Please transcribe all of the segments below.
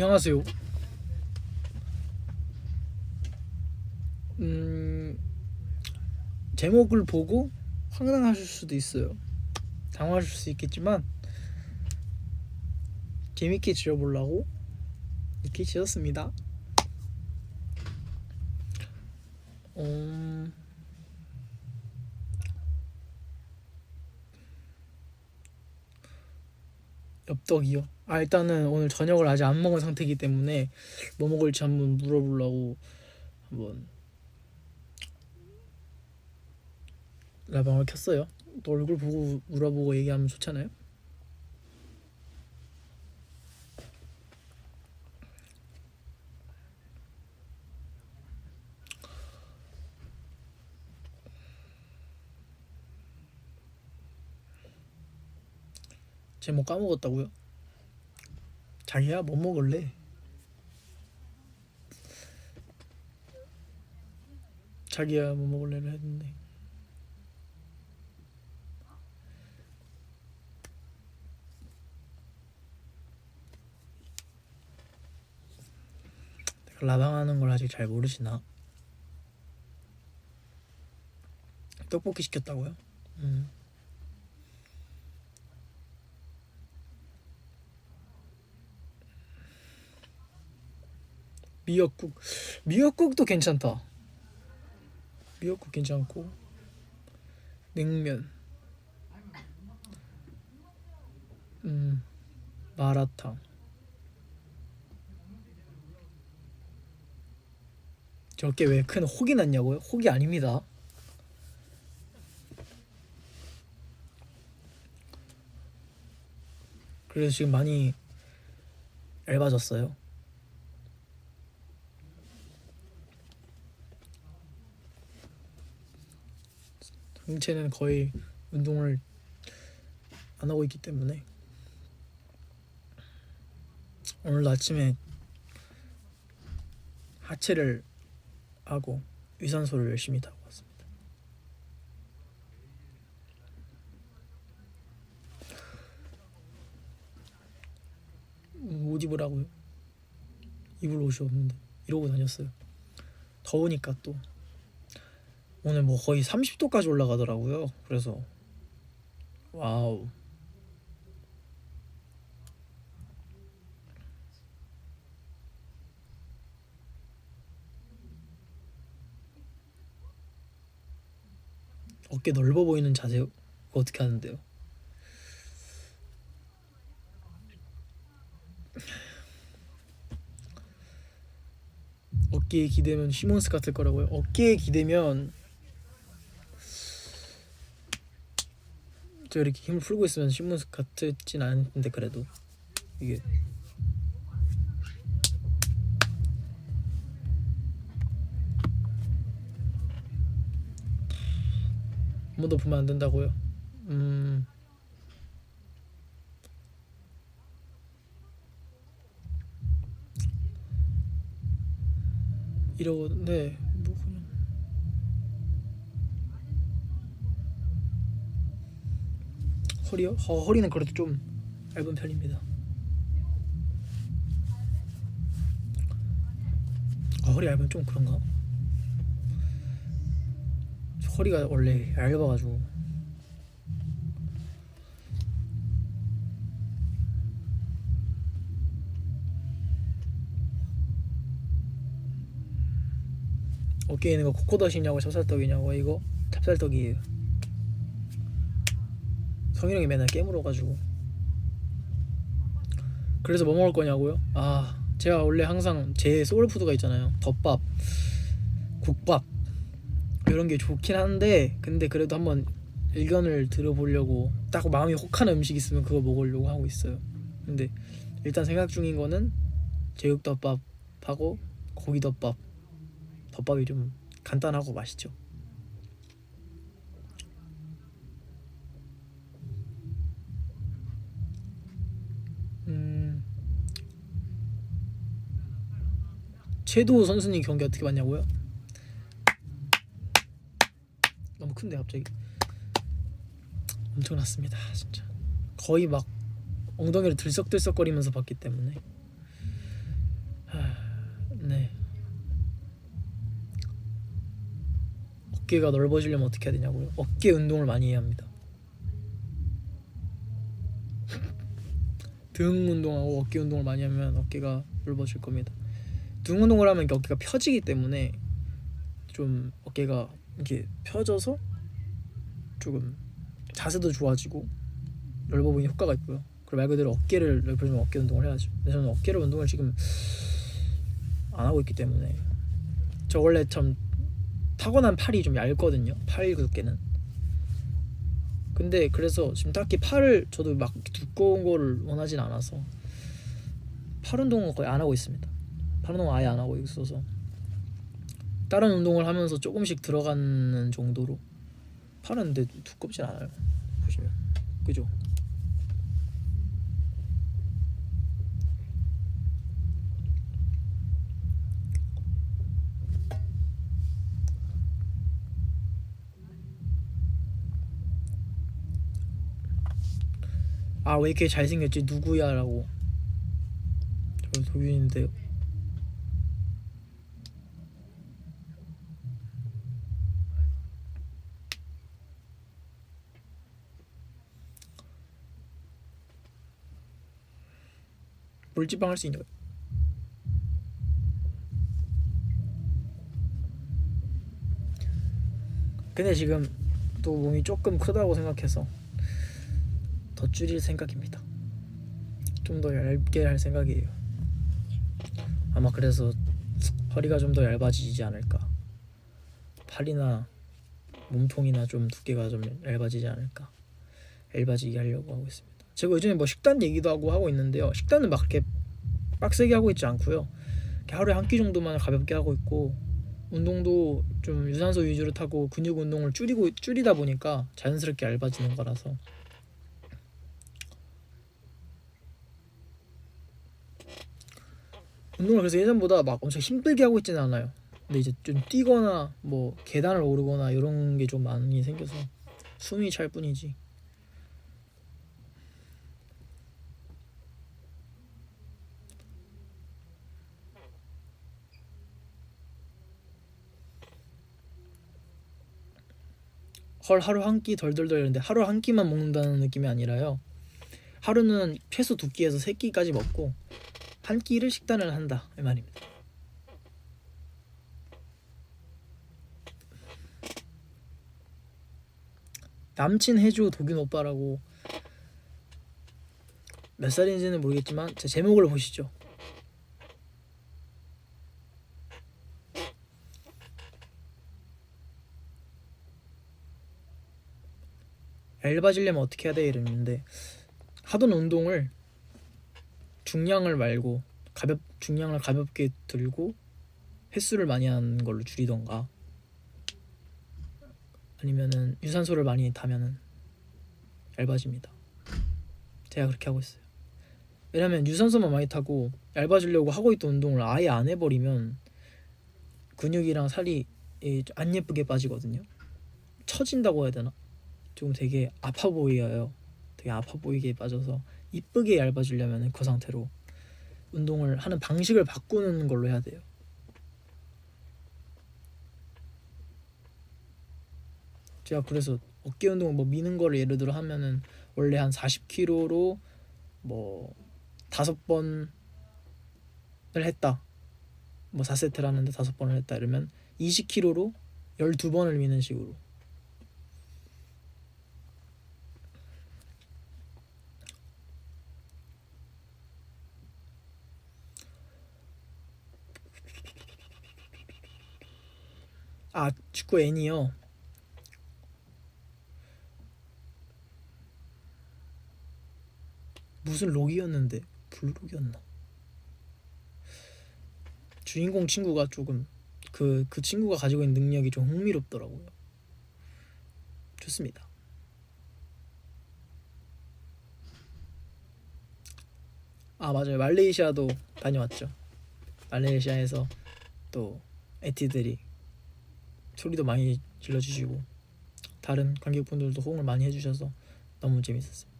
안녕하세요. 제목을 보고 황당하실 수도 있어요. 당황하실 수 있겠지만 재밌게 지어보려고 이렇게 지었습니다. 엽떡이요? 일단은 오늘 저녁을 아직 안 먹은 상태이기 때문에 뭐 먹을지 한번 물어보려고 한번 라방을 켰어요. 또 얼굴 보고 물어보고 얘기하면 좋잖아요. 제목 까먹었다고요? 자기야 뭐 먹을래? 자기야 뭐 먹을래를 했는데 내가 라방하는 걸 아직 잘 모르시나? 떡볶이 시켰다고요? 미역국도 괜찮다. 미역국 괜찮고 냉면 마라탕 저렇게 왜 큰 혹이 났냐고요? 혹이 아닙니다. 그래서 지금 많이 얇아졌어요. 상체는 거의 운동을 안 하고 있기 때문에 오늘 아침에 하체를 하고 유산소를 열심히 타고 왔습니다. 옷 입으라고요? 입을 옷이 없는데 이러고 다녔어요. 더우니까 또 오늘 뭐 거의 30도까지 올라가더라고요. 그래서 와우. 어깨 넓어 보이는 자세 그거 어떻게 하는데요? 어깨에 기대면 시몬스 같을 거라고요? 어깨에 기대면 저 이렇게 힘을 풀고 있으면 시몬스 같진 않은데 그래도 이게 한 번 더 보면 안 된다고요? 이러는데 뭐 그냥 허리요? 허리는 그래도 좀 얇은 편입니다. 허리 얇으면 좀 그런가? 허리가 원래 얇아가지고 어깨에 있는 거 코코넛이냐고 찹쌀떡이냐고. 이거 찹쌀떡이에요. 성일형이 맨날 깨물어가지고. 그래서 뭐 먹을 거냐고요? 제가 원래 항상 제 소울푸드가 있잖아요. 덮밥, 국밥 이런 게 좋긴 한데 근데 그래도 한번 의견을 들어보려고 딱 마음이 혹하는 음식 있으면 그거 먹으려고 하고 있어요. 근데 일단 생각 중인 거는 제육덮밥하고 고기덮밥. 덮밥이 좀 간단하고 맛있죠. 최도 선수님 경기 어떻게 봤냐고요? 너무 큰데 갑자기 엄청났습니다. 진짜 거의 막 엉덩이를 들썩들썩거리면서 봤기 때문에 어깨가 넓어지려면 어떻게 해야 되냐고요? 어깨 운동을 많이 해야 합니다. 등 운동하고 어깨 운동을 많이 하면 어깨가 넓어질 겁니다. 등 운동을 하면 어깨가 펴지기 때문에 좀 어깨가 이렇게 펴져서 조금 자세도 좋아지고 넓어 보이는 효과가 있고요. 그리고 말 그대로 어깨를 넓혀주면 어깨 운동을 해야죠. 근데 저는 어깨를 운동을 지금 안 하고 있기 때문에 저 원래 참 타고난 팔이 좀 얇거든요. 팔 두께는. 근데 그래서 지금 딱히 팔을 저도 막 두꺼운 거를 원하진 않아서 팔 운동은 거의 안 하고 있습니다. 팔 운동은 아예 안 하고 있어서 다른 운동을 하면서 조금씩 들어가는 정도로 팔은 근데 두껍진 않아요. 보시면 그죠? 아 왜 이렇게 잘생겼지 누구야 라고. 저 도윤인데요. 물집방 할 수 있는 거예요. 근데 지금 또 몸이 조금 크다고 생각해서 더 줄일 생각입니다. 좀 더 얇게 할 생각이에요. 아마 그래서 허리가 좀 더 얇아지지 않을까. 팔이나 몸통이나 좀 두께가 좀 얇아지지 않을까. 얇아지게 하려고 하고 있습니다. 제가 요즘에 뭐 식단 얘기도 하고 있는데요. 식단은 막 그렇게 빡세게 하고 있지 않고요. 하루에 한 끼 정도만 가볍게 하고 있고 운동도 좀 유산소 위주로 타고 근육 운동을 줄이다 보니까 자연스럽게 얇아지는 거라서 운동을 그래서 예전보다 막 엄청 힘들게 하고 있지는 않아요. 근데 이제 좀 뛰거나 뭐 계단을 오르거나 이런 게 좀 많이 생겨서 숨이 찰 뿐이지. 헐 하루 한 끼 덜덜덜 이런데 하루 한 끼만 먹는다는 느낌이 아니라요. 하루는 최소 두 끼에서 세 끼까지 먹고 한 끼를 식단을 한다 이 말입니다. 남친 해줘 독인 오빠라고 몇 살인지는 모르겠지만 제 제목을 보시죠. 얇아지려면 어떻게 해야 돼 이러는데 하던 운동을 중량을 말고 중량을 가볍게 들고 횟수를 많이 하는 걸로 줄이던가 아니면은 유산소를 많이 타면은 얇아집니다. 제가 그렇게 하고 있어요. 왜냐면 유산소만 많이 타고 얇아지려고 하고 있던 운동을 아예 안 해버리면 근육이랑 살이 안 예쁘게 빠지거든요. 처진다고 해야 되나? 조금 되게 아파 보여요. 되게 아파 보이게 빠져서 이쁘게 얇아지려면 그 상태로 운동을 하는 방식을 바꾸는 걸로 해야 돼요. 제가 그래서 어깨 운동을 뭐 미는 거를 예를 들어 하면은 원래 한 40kg로 뭐 5번을 했다. 뭐 4세트를 하는데 5번을 했다 이러면 20kg로 12번을 미는 식으로. 아 축구 N이요. 무슨 록이었는데 블루록이었나? 주인공 친구가 조금 그 친구가 가지고 있는 능력이 좀 흥미롭더라고요. 좋습니다. 아 맞아요. 말레이시아도 다녀왔죠. 말레이시아에서 또 에티들이 소리도 많이 질러주시고 다른 관객분들도 호응을 많이 해주셔서 너무 재밌었습니다.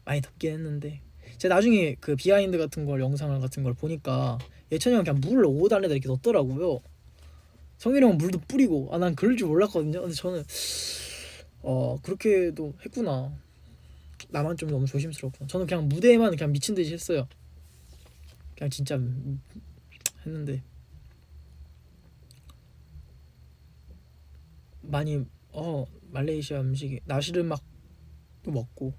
많이 덥긴 했는데 제가 나중에 그 비하인드 같은 걸 영상을 같은 걸 보니까 예천이 형 그냥 물을 5달러에 이렇게 넣었더라고요. 성일이 형은 물도 뿌리고. 아, 난 그럴 줄 몰랐거든요. 근데 저는 그렇게도 했구나. 나만 좀 너무 조심스럽구나. 저는 그냥 무대에만 그냥 미친 듯이 했어요. 그냥 진짜 했는데 많이 말레이시아 음식이 나시르막도 먹고.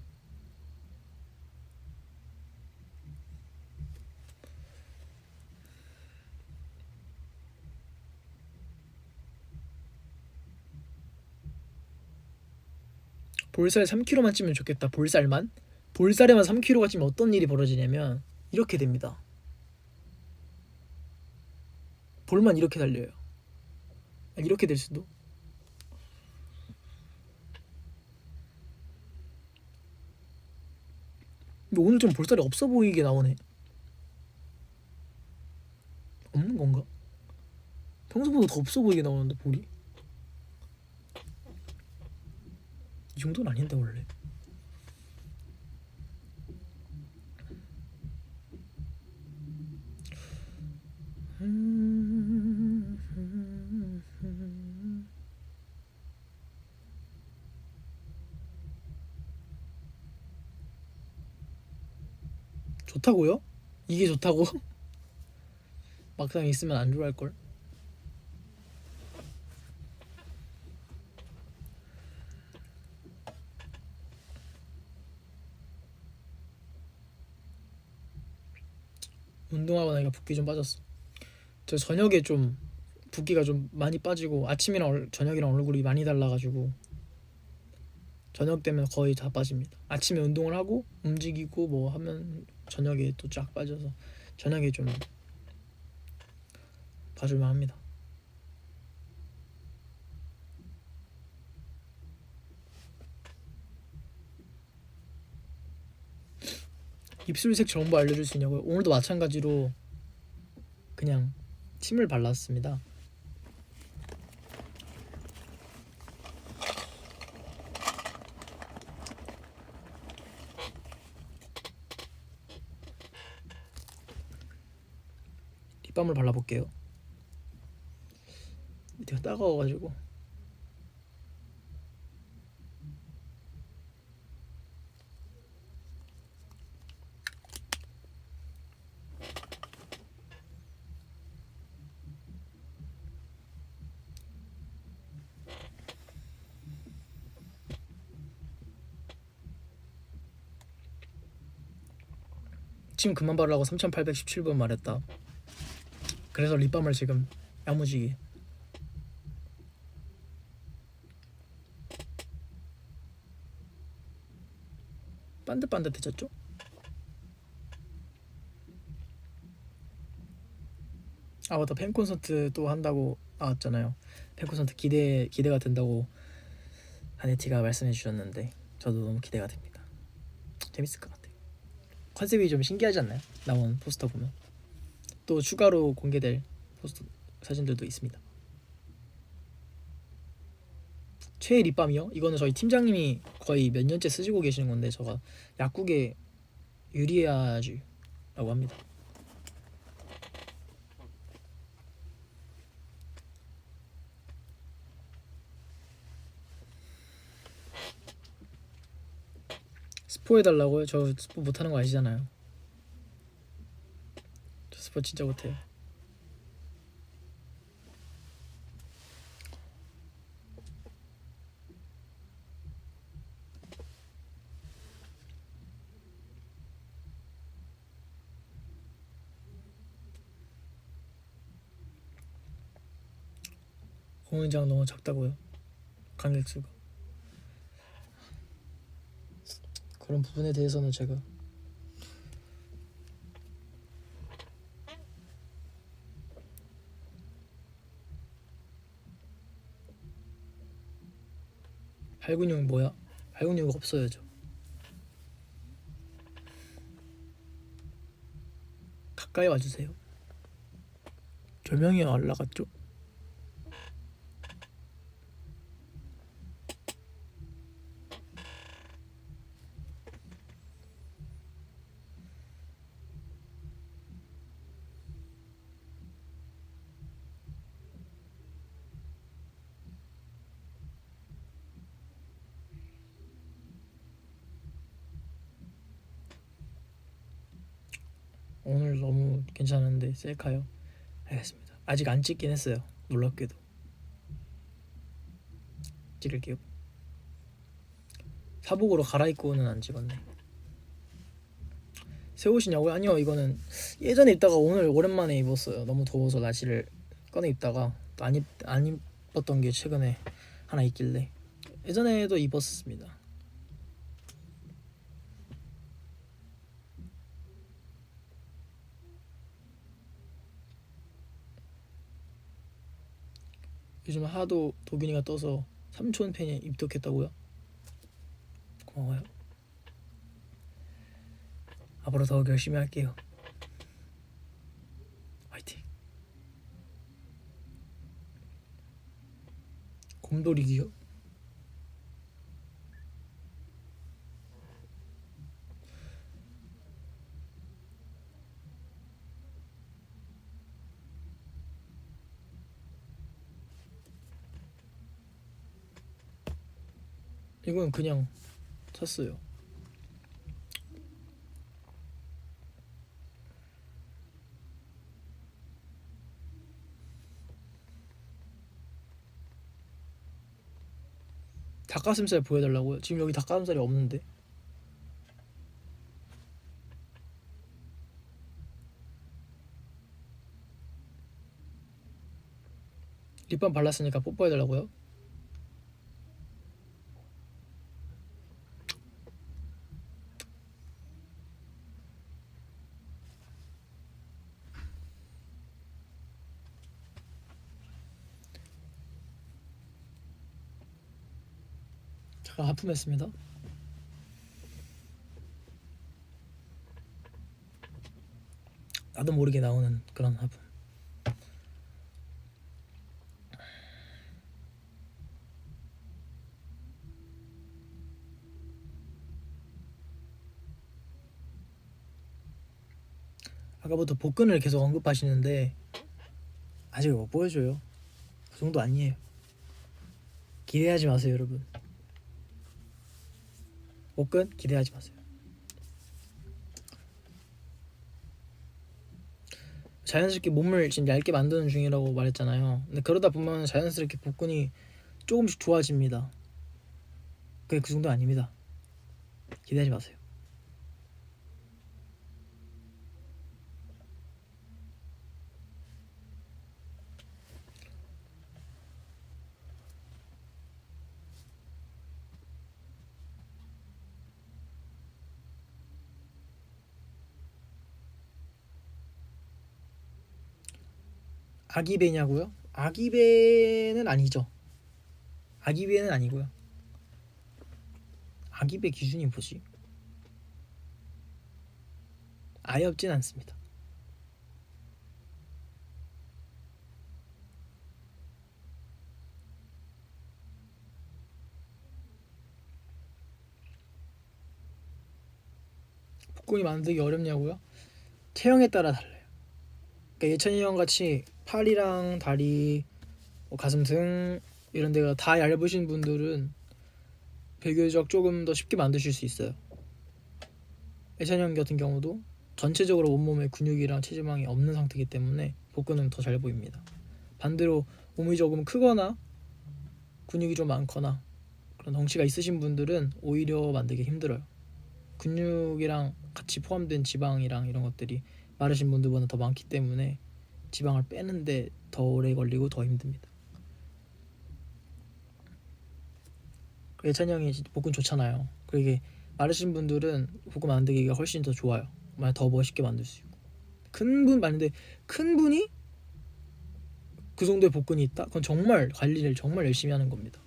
볼살 3kg만 찌면 좋겠다. 볼살에만 3kg가 찌면 어떤 일이 벌어지냐면 이렇게 됩니다. 볼만 이렇게 달려요. 이렇게 될 수도. 근데 오늘 좀 볼살이 없어 보이게 나오네. 없는 건가? 평소보다 더 없어 보이게 나오는데 볼이? 이 정도는 아닌데 원래. 좋다고요? 이게 좋다고? 막상 있으면 안 좋아할 걸. 운동하고 나니까 붓기 좀 빠졌어. 저 저녁에 좀 붓기가 좀 많이 빠지고 아침이랑 저녁이랑 얼굴이 많이 달라가지고 저녁 되면 거의 다 빠집니다. 아침에 운동을 하고 움직이고 뭐 하면 저녁에 또 쫙 빠져서 저녁에 좀 봐줄만 합니다. 입술색 정보 알려줄 수 있냐고요? 오늘도 마찬가지로 그냥 침을 발랐습니다. 립밤을 발라볼게요. 밑에가 따가워가지고. 침 그만 바르라고 3817번 말했다. 그래서 립밤을 지금 야무지게. 반듯반듯해졌죠? 아 맞다, 팬 콘서트 또 한다고 나왔잖아요. 팬 콘서트 기대가 된다고 아네티가 말씀해 주셨는데 저도 너무 기대가 됩니다. 재밌을 것 같아요. 컨셉이 좀 신기하지 않나요? 나온 포스터 보면 또 추가로 공개될 포스터 사진들도 있습니다. 최애 립밤이요? 이거는 저희 팀장님이 거의 몇 년째 쓰시고 계시는 건데 제가 약국에 유리아주라고 합니다. 스포 해달라고요? 저 스포 못하는 거 아시잖아요. 저 스포 진짜 못해요. 공연장 너무 작다고요? 관객 수가. 그런 부분에 대해서는 제가 발근육 뭐야? 발근육 없어요 저. 가까이 와주세요. 조명이 올라갔죠? 오늘 너무 괜찮은데 셀카요? 알겠습니다. 아직 안 찍긴 했어요. 놀랍게도 찍을게요. 사복으로 갈아입고는 안 찍었네. 새 옷이냐고요? 아니요, 이거는 예전에 입다가 오늘 오랜만에 입었어요. 너무 더워서 나시를 꺼내 입다가 또 안 입었던 게 최근에 하나 있길래 예전에도 입었습니다. 요즘 하도 도균이가 떠서 삼촌 팬이 입덕했다고요? 고마워요. 앞으로 더 열심히 할게요. 화이팅. 곰돌이기요? 이건 그냥 샀어요. 닭가슴살 보여달라고요? 지금 여기 닭가슴살이 없는데. 립밤 발랐으니까 뽀뽀해달라고요? 잠깐 하품했습니다. 나도 모르게 나오는 그런 하품. 아까부터 복근을 계속 언급하시는데 아직 못 보여줘요. 그 정도 아니에요. 기대하지 마세요, 여러분. 복근 기대하지 마세요. 자연스럽게 몸을 지금 얇게 만드는 중이라고 말했잖아요. 근데 그러다 보면 자연스럽게 복근이 조금씩 좋아집니다. 그게 그 정도 아닙니다. 기대하지 마세요. 아기배냐고요? 아기배는 아니죠. 아기배는 아니고요. 아기배 기준이 뭐지? 아예 없진 않습니다. 복근이 만들기 어렵냐고요? 체형에 따라 달라요. 그러니까 예찬이 형 같이 팔이랑 다리, 가슴 등 이런 데가 다 얇으신 분들은 비교적 조금 더 쉽게 만드실 수 있어요. 예찬이 형 같은 경우도 전체적으로 온몸에 근육이랑 체지방이 없는 상태이기 때문에 복근은 더 잘 보입니다. 반대로 몸이 조금 크거나 근육이 좀 많거나 그런 덩치가 있으신 분들은 오히려 만들기 힘들어요. 근육이랑 같이 포함된 지방이랑 이런 것들이 마르신 분들보다 더 많기 때문에 지방을 빼는데 더 오래 걸리고 더 힘듭니다. 예찬이 형이 복근 좋잖아요. 그리고 이게 마르신 분들은 복근 만들기가 훨씬 더 좋아요. 더 멋있게 만들 수 있고. 큰 분 많은데 큰 분이 그 정도의 복근이 있다? 그건 정말 관리를 정말 열심히 하는 겁니다.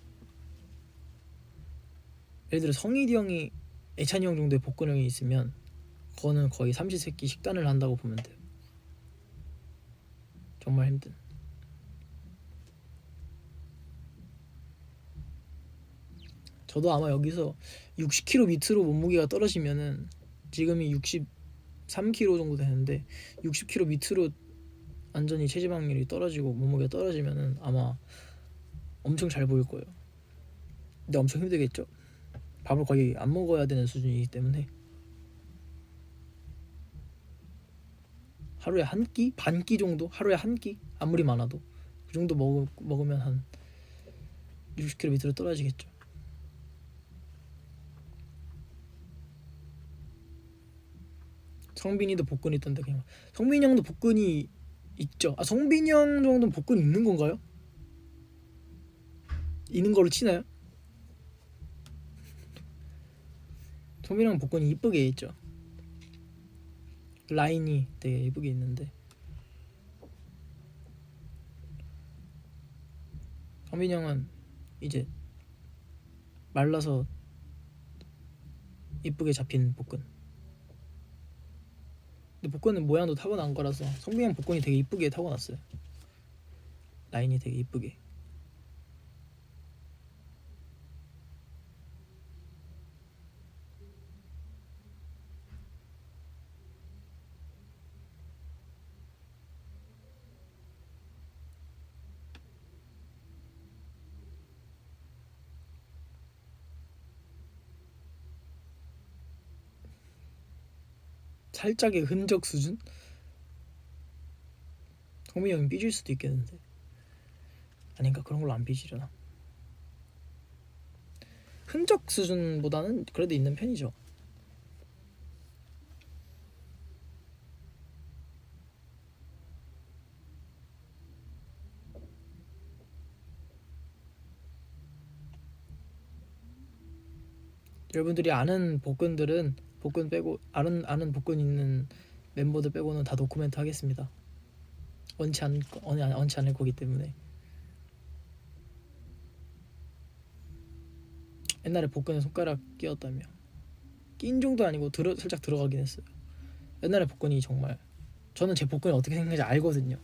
예를 들어 성일이 형이 예찬이 형 정도의 복근형이 있으면 그거는 거의 삼시세끼 식단을 한다고 보면 돼요. 정말 힘든. 저도 아마 여기서 60kg 밑으로 몸무게가 떨어지면은 지금이 63kg 정도 되는데 60kg 밑으로 완전히 체지방률이 떨어지고 몸무게가 떨어지면은 아마 엄청 잘 보일 거예요. 근데 엄청 힘들겠죠. 밥을 거의 안 먹어야 되는 수준이기 때문에. 하루에 한 끼? 반 끼 정도? 하루에 한 끼? 아무리 많아도 그 정도 먹으면 한 60kg 밑으로 떨어지겠죠. 성빈이도 복근 있던데. 그냥 성빈이 형도 복근이 있죠. 아, 성빈이 형 정도는 복근 있는 건가요? 있는 걸로 치나요? 성빈이 형 복근이 이쁘게 있죠. 라인이 되게 이쁘게 있는데 성빈이 형은 이제 말라서 이쁘게 잡힌 복근. 근데 복근은 모양도 타고난 거라서 성빈이 형 복근이 되게 이쁘게 타고났어요. 라인이 되게 이쁘게. 살짝의 흔적 수준? 성민이 형이 삐질 수도 있겠는데. 아닌가? 그런 걸로 안 삐지려나? 흔적 수준보다는 그래도 있는 편이죠. 여러분들이 아는 복근들은 복근 빼고 아는 복근 있는 멤버들 빼고는 다 노코멘트 하겠습니다. 원치 않을 거기 때문에. 옛날에 복근에 손가락 끼었다며. 낀 정도 아니고 살짝 들어가긴 했어요. 옛날에 복근이 정말 저는 제 복근이 어떻게 생겼는지 알거든요.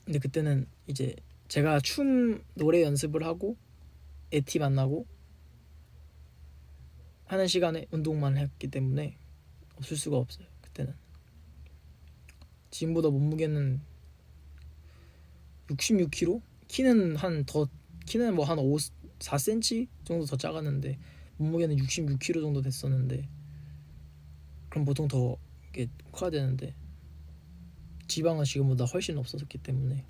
근데 그때는 이제 제가 춤 노래 연습을 하고 에티 만나고 하는 시간에 운동만 했기 때문에 없을 수가 없어요. 그때는 지금보다 몸무게는 66kg? 키는 뭐 한 4cm 정도 더 작았는데 몸무게는 66kg 정도 됐었는데 그럼 보통 더 이렇게 커야 되는데 지방은 지금보다 훨씬 없었기 때문에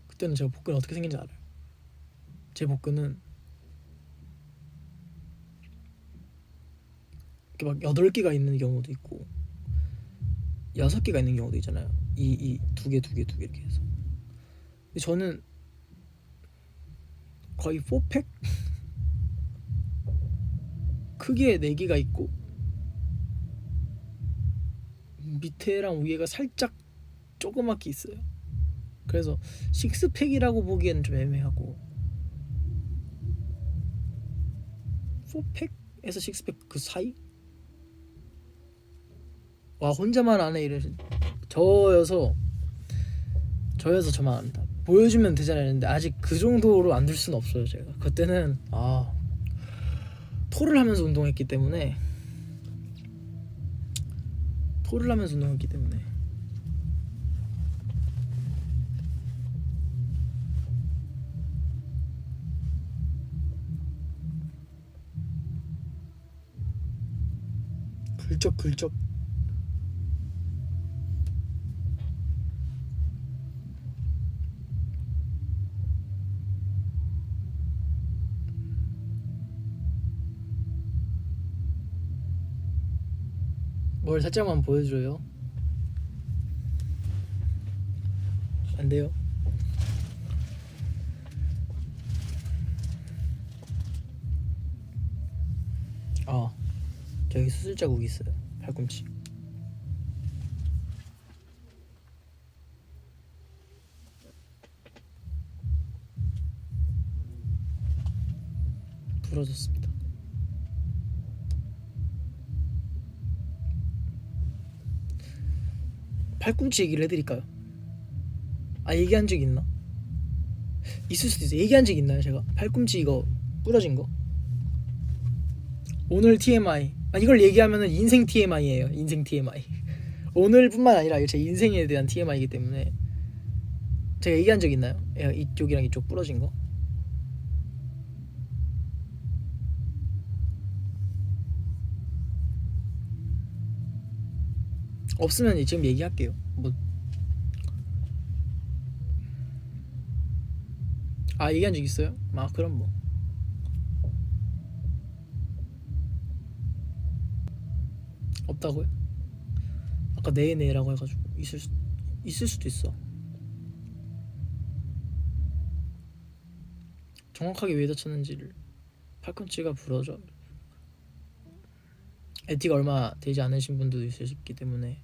그때는 제가 복근이 어떻게 생긴지 알아요. 제 복근은 이렇게 막 8개가 있는 경우도 있고 6개가 있는 경우도 있잖아요. 이 2개 이렇게 해서. 근데 저는 거의 4팩? 크게 4개가 있고 밑에랑 위에가 살짝 조그맣게 있어요. 그래서 6팩이라고 보기에는 좀 애매하고 4팩에서 6팩 그 사이? 와 혼자만 안 해 이래. 저여서 저만 합니다. 보여주면 되잖아요. 근데 아직 그 정도로 안 될 수는 없어요. 제가 그때는 토를 하면서 운동했기 때문에 긁적 뭘 살짝만 보여줘요. 안 돼요. 저기 수술 자국이 있어요. 팔꿈치. 부러졌습니다. 팔꿈치 얘기를 해드릴까요? 얘기한 적 있나? 있을 수도 있어요. 얘기한 적 있나요 제가? 팔꿈치 이거 부러진 거? 오늘 TMI. 이걸 얘기하면은 인생 TMI예요. 인생 TMI. 오늘뿐만 아니라 제 인생에 대한 TMI이기 때문에 제가 얘기한 적 있나요? 이쪽이랑 이쪽 부러진 거? 없으면 지금 얘기할게요. 뭐 얘기한 적 있어요? 그럼 뭐 없다고요? 아까 네네라고 해가지고 있을 수도 있어. 정확하게 왜 다쳤는지를 팔꿈치가 부러져. 에티가 얼마 되지 않으신 분들도 있을 수 있기 때문에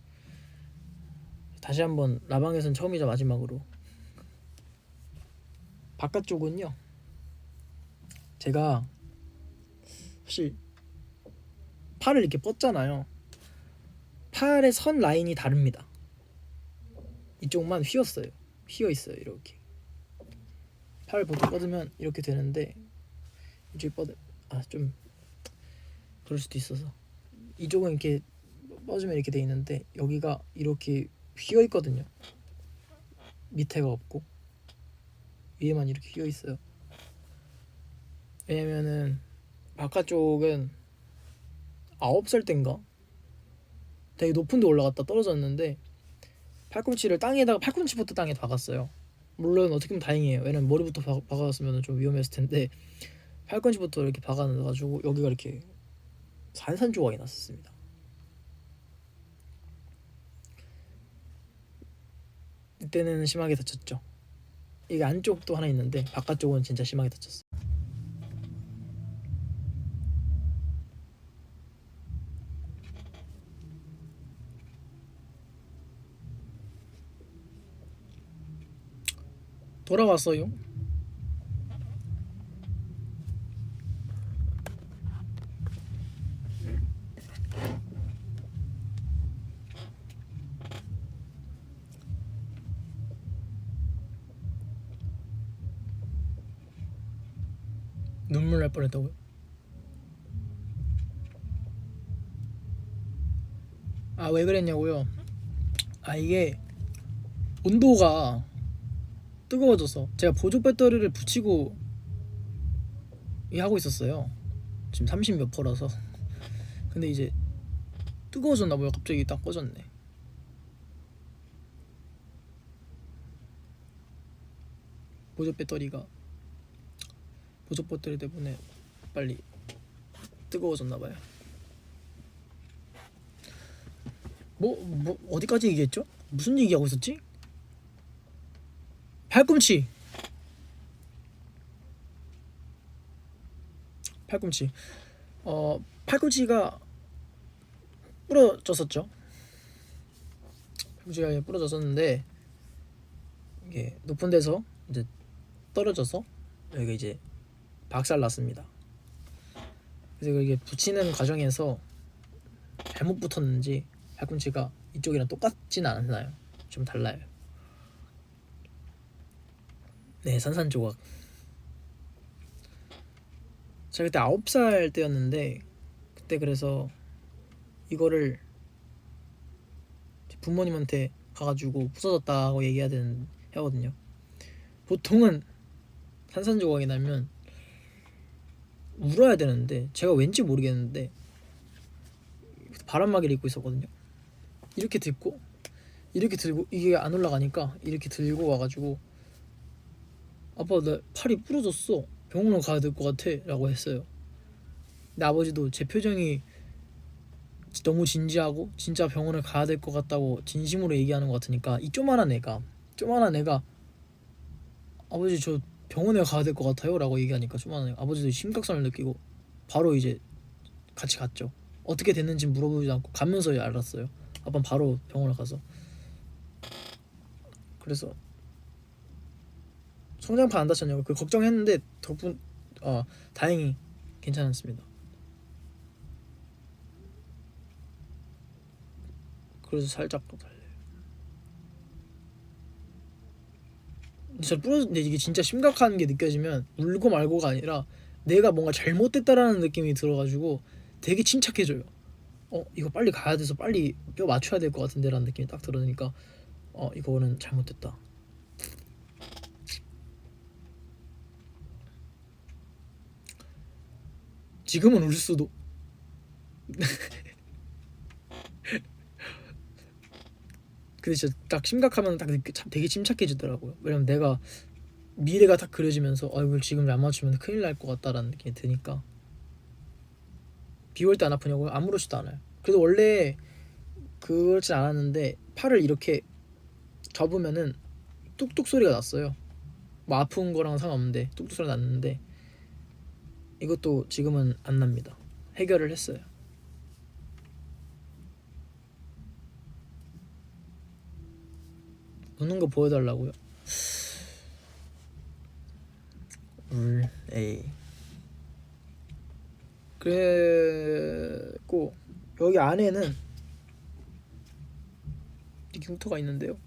다시 한번 라방에선 처음이자 마지막으로. 바깥쪽은요, 제가 사실 팔을 이렇게 뻗잖아요. 팔의 선 라인이 다릅니다. 이쪽만 휘었어요. 휘어 있어요. 이렇게 팔을 보통 뻗으면 이렇게 되는데 이쪽이 좀 그럴 수도 있어서 이쪽은 이렇게 뻗으면 이렇게 돼 있는데 여기가 이렇게 휘어 있거든요. 밑에가 없고 위에만 이렇게 휘어 있어요. 왜냐면은 바깥쪽은 9살 땐가 되게 높은 데 올라갔다 떨어졌는데 팔꿈치부터 땅에 박았어요. 물론 어떻게 보면 다행이에요. 왜냐면 머리부터 박았으면 좀 위험했을 텐데 팔꿈치부터 이렇게 박아가지고 여기가 이렇게 산산조각이 났었습니다. 이때는 심하게 다쳤죠. 이게 안쪽도 하나 있는데 바깥쪽은 진짜 심하게 다쳤어요. 돌아왔어요. 눈물 날 뻔했다고요? 왜 그랬냐고요? 이게 온도가 뜨거워져서 제가 보조 배터리를 붙이고 하고 있었어요. 지금 30 몇 퍼라서. 근데 이제 뜨거워졌나 봐요. 갑자기 딱 꺼졌네. 보조 배터리 때문에 빨리 뜨거워졌나 봐요. 뭐 어디까지 얘기했죠? 무슨 얘기하고 있었지? 팔꿈치. 팔꿈치가 부러졌었죠. 팔꿈치가 부러졌었는데 이게 높은 데서 이제 떨어져서 여기가 이제 박살났습니다. 그래서 이게 붙이는 과정에서 잘못 붙었는지 팔꿈치가 이쪽이랑 똑같진 않나요? 좀 달라요. 네, 산산조각. 제가 그때 9살 때였는데 그때 그래서 이거를 부모님한테 가가지고 부서졌다고 얘기해야 하거든요. 보통은 산산조각이 나면 울어야 되는데 제가 왠지 모르겠는데 바람막이를 입고 있었거든요. 이렇게 들고 이게 안 올라가니까 이렇게 들고 와가지고 아빠 나 팔이 부러졌어, 병원으로 가야 될 것 같아 라고 했어요. 근데 아버지도 제 표정이 너무 진지하고 진짜 병원을 가야 될 것 같다고 진심으로 얘기하는 것 같으니까 이 조만한 애가 아버지 저 병원에 가야 될 것 같아요 라고 얘기하니까 조만한 애가 아버지도 심각성을 느끼고 바로 이제 같이 갔죠. 어떻게 됐는지 물어보지도 않고 가면서 알았어요. 아빠는 바로 병원을 가서. 그래서 성장판 안 다쳤냐고 그 걱정했는데 다행히 괜찮았습니다. 그래서 살짝 달래요. 근데 이게 진짜 심각한 게 느껴지면 울고 말고가 아니라 내가 뭔가 잘못됐다라는 느낌이 들어가지고 되게 침착해져요. 이거 빨리 가야 돼서 빨리 뼈 맞춰야 될 것 같은데 라는 느낌이 딱 들으니까 이거는 잘못됐다. 지금은 울 수도 근데 진짜 딱 심각하면 딱 되게 침착해지더라고요. 왜냐면 내가 미래가 딱 그려지면서 이걸 지금 안 맞추면 큰일 날 것 같다라는 느낌이 드니까. 비 올 때 안 아프냐고요? 아무렇지도 않아요. 그래도 원래 그렇진 않았는데 팔을 이렇게 접으면은 뚝뚝 소리가 났어요. 뭐 아픈 거랑 상관없는데 뚝뚝 소리 났는데 이것도 지금은 안 납니다. 해결을 했어요. 웃는 거 보여달라고요? 에이. 그랬고 여기 안에는 이렇게 흉터가 있는데요.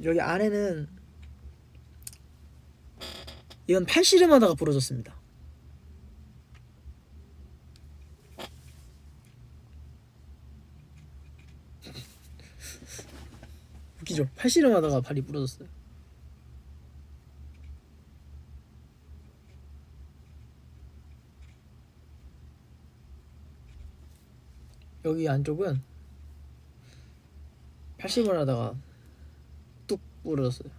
여기 안에는 이건 팔씨름하다가 부러졌습니다. 웃기죠? 팔씨름하다가 발이 부러졌어요. 여기 안쪽은 팔씨름을 하다가 뚝 부러졌어요.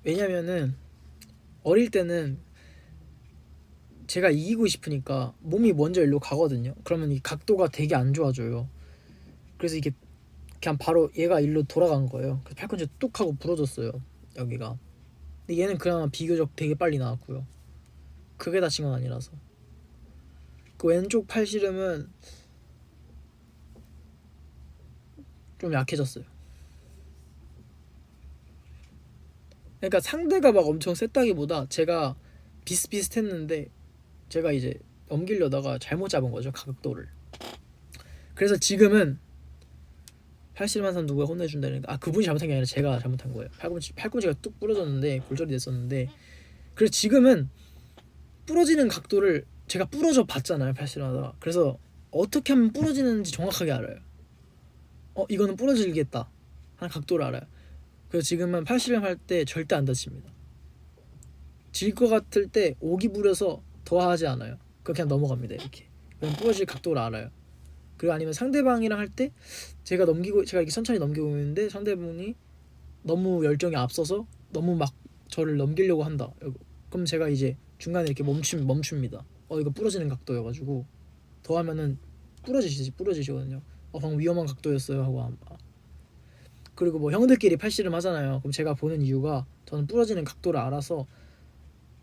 왜냐면은 어릴 때는 제가 이기고 싶으니까 몸이 먼저 일로 가거든요. 그러면 이 각도가 되게 안 좋아져요. 그래서 이게 그냥 바로 얘가 일로 돌아간 거예요. 그래서 팔꿈치 뚝 하고 부러졌어요. 여기가. 근데 얘는 그나마 비교적 되게 빨리 나왔고요. 크게 다친 건 아니라서. 그 왼쪽 팔씨름은 좀 약해졌어요. 그러니까 상대가 막 엄청 셌다기보다 제가 비슷비슷했는데 제가 이제 넘기려다가 잘못 잡은 거죠, 각도를. 그래서 지금은 팔씨름 한 사람 누가 혼내준다니까 그분이 잘못한 게 아니라 제가 잘못한 거예요. 팔꿈치가 뚝 부러졌는데 골절이 됐었는데 그래서 지금은 부러지는 각도를 제가 부러져 봤잖아요, 팔씨름 하다가. 그래서 어떻게 하면 부러지는지 정확하게 알아요. 이거는 부러지겠다 하는 각도를 알아요. 그래서 지금은 팔씨름 할 때 절대 안 다칩니다. 질 것 같을 때 오기 부려서 더 하지 않아요. 그냥 넘어갑니다. 이렇게. 그럼 부러질 각도를 알아요. 그리고 아니면 상대방이랑 할 때 제가 이렇게 천천히 넘기고 있는데 상대방이 너무 열정이 앞서서 너무 막 저를 넘기려고 한다. 그럼 제가 이제 중간에 이렇게 멈춥니다. 이거 부러지는 각도여가지고 더 하면은 부러지시거든요. 방금 위험한 각도였어요 하고. 그리고 뭐 형들끼리 팔씨름 하잖아요. 그럼 제가 보는 이유가 저는 부러지는 각도를 알아서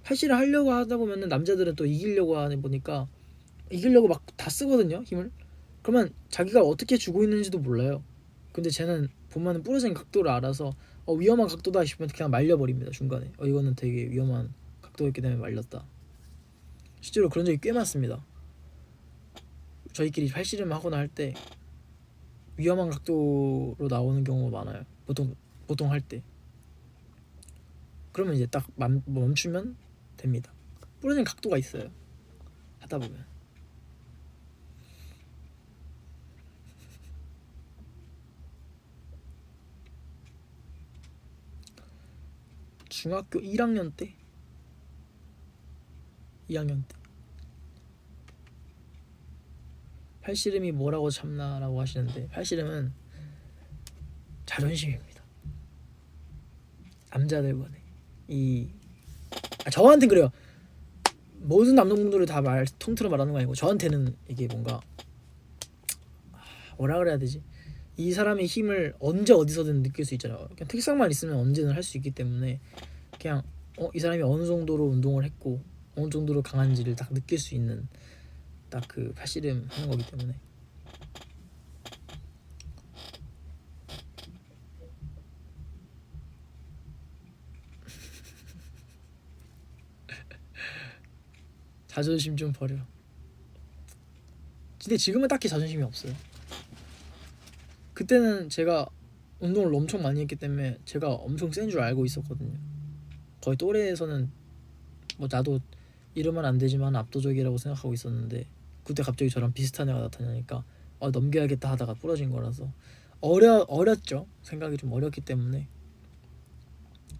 팔씨름 하려고 하다 보면은 남자들은 또 이기려고 하는 보니까 이기려고 막 다 쓰거든요, 힘을. 그러면 자기가 어떻게 주고 있는지도 몰라요. 근데 쟤는 보면은 부러진 각도를 알아서 위험한 각도다 싶으면 그냥 말려버립니다, 중간에. 이거는 되게 위험한 각도였기 때문에 말렸다. 실제로 그런 적이 꽤 많습니다. 저희끼리 팔씨름 하거나 할 때 위험한 각도로 나오는 경우가 많아요. 보통 할 때. 그러면 이제 딱 멈추면 됩니다. 부러진 각도가 있어요, 하다 보면. 중학교 1학년 때 2학년 때 팔씨름이 뭐라고 참나라고 하시는데 팔씨름은 자존심입니다. 남자들 간에 저한테는 그래요. 모든 남성분들을 다 통틀어 말하는 거 아니고 저한테는 이게 뭔가 뭐라 그래야 되지? 이 사람의 힘을 언제 어디서든 느낄 수 있잖아요. 그냥 특성만 있으면 언제든 할 수 있기 때문에 그냥 이 사람이 어느 정도로 운동을 했고 어느 정도로 강한지를 딱 느낄 수 있는 딱 그 팔씨름 하는 거기 때문에. 자존심 좀 버려. 근데 지금은 딱히 자존심이 없어요. 그때는 제가 운동을 엄청 많이 했기 때문에 제가 엄청 센 줄 알고 있었거든요. 거의 또래에서는 뭐 나도 이러면 안 되지만 압도적이라고 생각하고 있었는데 그때 갑자기 저랑 비슷한 애가 나타나니까 넘겨야겠다 하다가 부러진 거라서 어렸죠. 생각이 좀 어렸기 때문에.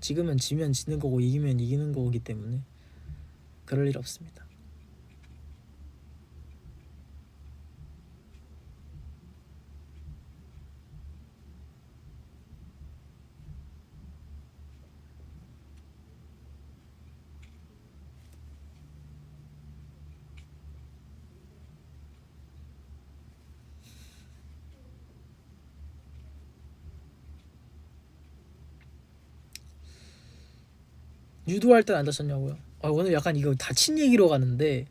지금은 지면 지는 거고 이기면 이기는 거기 때문에 그럴 일 없습니다. 유도할 땐 안 다쳤냐고요? 오늘 약간 이거 다친 얘기로 가는데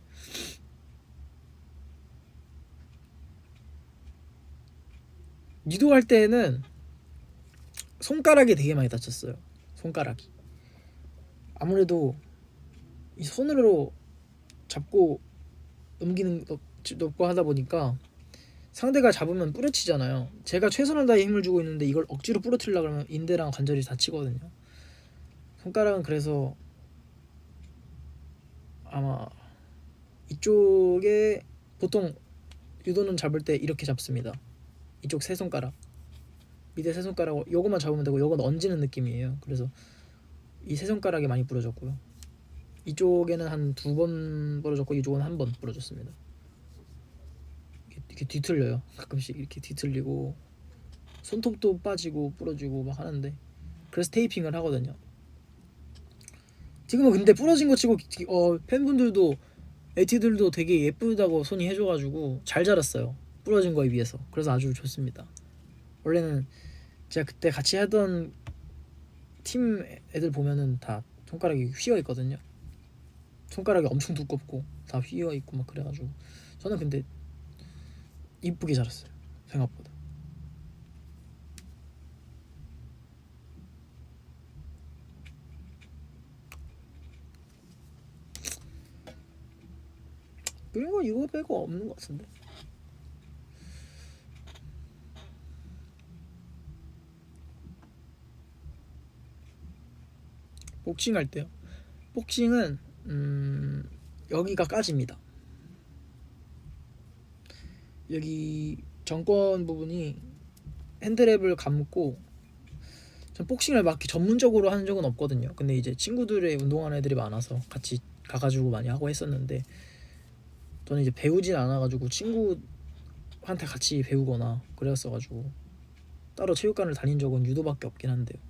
유도할 때는 손가락이 되게 많이 다쳤어요. 손가락이. 아무래도 이 손으로 잡고 넘기는 거 하다 보니까 상대가 잡으면 부러치잖아요. 제가 최선을 다해 힘을 주고 있는데 이걸 억지로 부러뜨리려고 하면 인대랑 관절이 다치거든요. 손가락은 그래서 아마 이쪽에 보통 유도는 잡을 때 이렇게 잡습니다. 이쪽 세 손가락, 밑에 세 손가락 요거만 잡으면 되고 요건 얹는 느낌이에요. 그래서 이 세 손가락이 많이 부러졌고요. 이쪽에는 한 2번 부러졌고 이쪽은 1번 부러졌습니다. 이렇게 뒤틀려요. 가끔씩 이렇게 뒤틀리고 손톱도 빠지고 부러지고 막 하는데 그래서 테이핑을 하거든요. 지금은 근데 부러진 거 치고 팬분들도 에티들도 되게 예쁘다고 손이 해줘가지고 잘 자랐어요. 부러진 거에 비해서. 그래서 아주 좋습니다. 원래는 제가 그때 같이 하던 팀 애들 보면은 다 손가락이 휘어 있거든요. 손가락이 엄청 두껍고 다 휘어 있고 막 그래가지고 저는 근데 이쁘게 자랐어요. 생각보다. 그리고 이거 빼고 없는 것 같은데. 복싱 할 때요. 복싱은 여기가 까집니다. 여기 정권 부분이 핸드랩을 감고 전 복싱을 막 전문적으로 하는 적은 없거든요. 근데 이제 친구들의 운동하는 애들이 많아서 같이 가가지고 많이 하고 했었는데 저는 이제 배우진 않아가지고 친구한테 같이 배우거나 그랬어가지고 따로 체육관을 다닌 적은 유도밖에 없긴 한데요.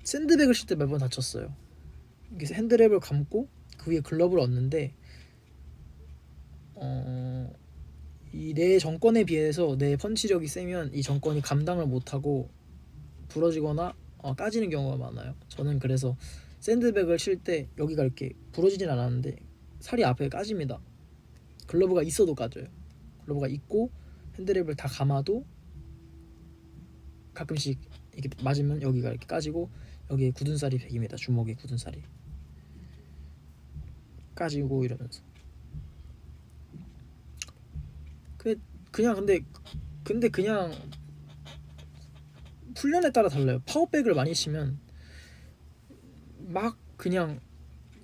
샌드백을 칠 때 몇 번 다쳤어요. 이게 핸드랩을 감고 그 위에 글러브를 얹는데 이 내 정권에 비해서 내 펀치력이 세면 이 정권이 감당을 못하고 부러지거나 까지는 경우가 많아요. 저는 그래서 샌드백을 칠 때 여기가 이렇게 부러지진 않았는데 살이 앞에 까집니다. 글러브가 있어도 까져요. 글러브가 있고 핸드랩을 다 감아도 가끔씩 이렇게 맞으면 여기가 이렇게 까지고 여기에 굳은 살이 배깁니다. 주먹에 굳은 살이 까지고 이러면서 그냥 근데 그냥 훈련에 따라 달라요. 파워백을 많이 치면 막 그냥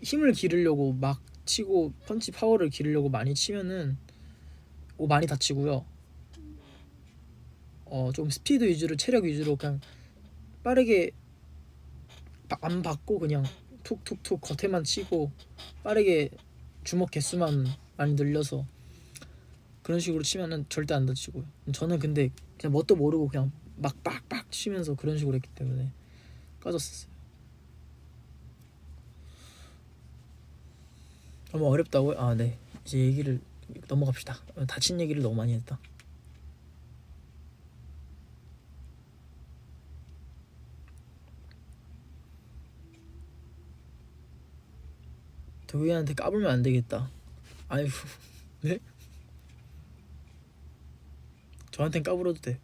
힘을 기르려고 막 치고 펀치 파워를 기르려고 많이 치면은 많이 다치고요. 좀 스피드 위주로 체력 위주로 그냥 빠르게 안 받고 그냥 툭툭툭 겉에만 치고 빠르게 주먹 개수만 많이 늘려서 그런 식으로 치면은 절대 안 다치고요. 저는 근데 그냥 뭣도 모르고 그냥 막 빡빡 치면서 그런 식으로 했기 때문에 까졌었어요. 너무 어렵다고요? 아, 네. 이제 얘기를 넘어갑시다. 다친 얘기를 너무 많이 했다. 도희한테 까불면 안 되겠다. 아이고, 네? 저한텐 까불어도 돼.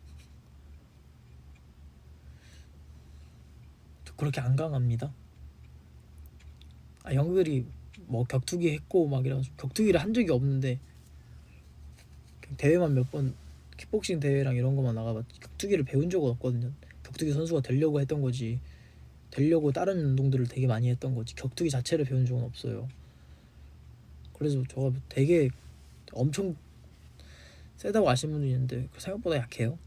저 그렇게 안 강합니다. 형들이 뭐 격투기 했고 막 이래가지고 격투기를 한 적이 없는데 대회만 몇 번 킥복싱 대회랑 이런 거만 나가봤지 격투기를 배운 적은 없거든요. 격투기 선수가 되려고 했던 거지 되려고 다른 운동들을 되게 많이 했던 거지 격투기 자체를 배운 적은 없어요. 그래서 저가 되게 엄청 세다고 아시는 분도 있는데 생각보다 약해요.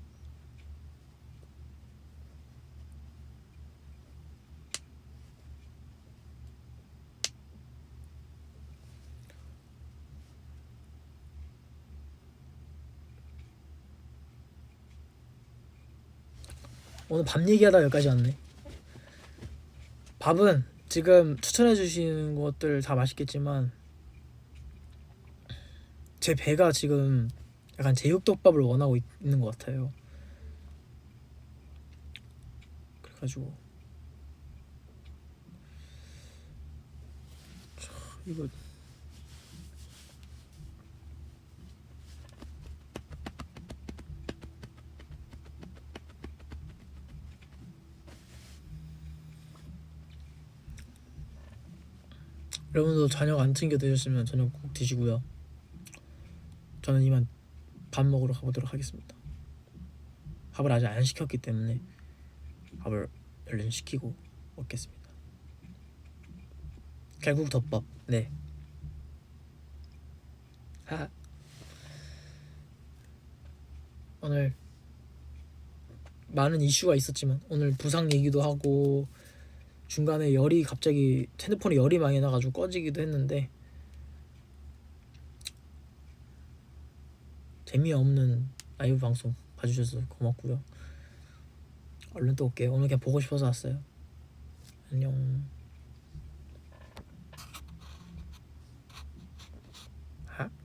오늘 밥 얘기하다 여기까지 왔네. 밥은 지금 추천해 주시는 것들 다 맛있겠지만 제 배가 지금 약간 제육덮밥을 원하고 있는 것 같아요. 그래가지고 이거 여러분도 저녁 안 챙겨 드셨으면 저녁 꼭 드시고요. 저는 이만 밥 먹으러 가보도록 하겠습니다. 밥을 아직 안 시켰기 때문에 밥을 얼른 시키고 먹겠습니다. 결국 덮밥. 네. 하. 오늘 많은 이슈가 있었지만 오늘 부상 얘기도 하고 중간에 열이 갑자기 핸드폰에 열이 많이 나가지고 꺼지기도 했는데 재미없는 라이브 방송 봐주셔서 고맙고요. 얼른 또 올게요. 오늘 그냥 보고 싶어서 왔어요. 안녕.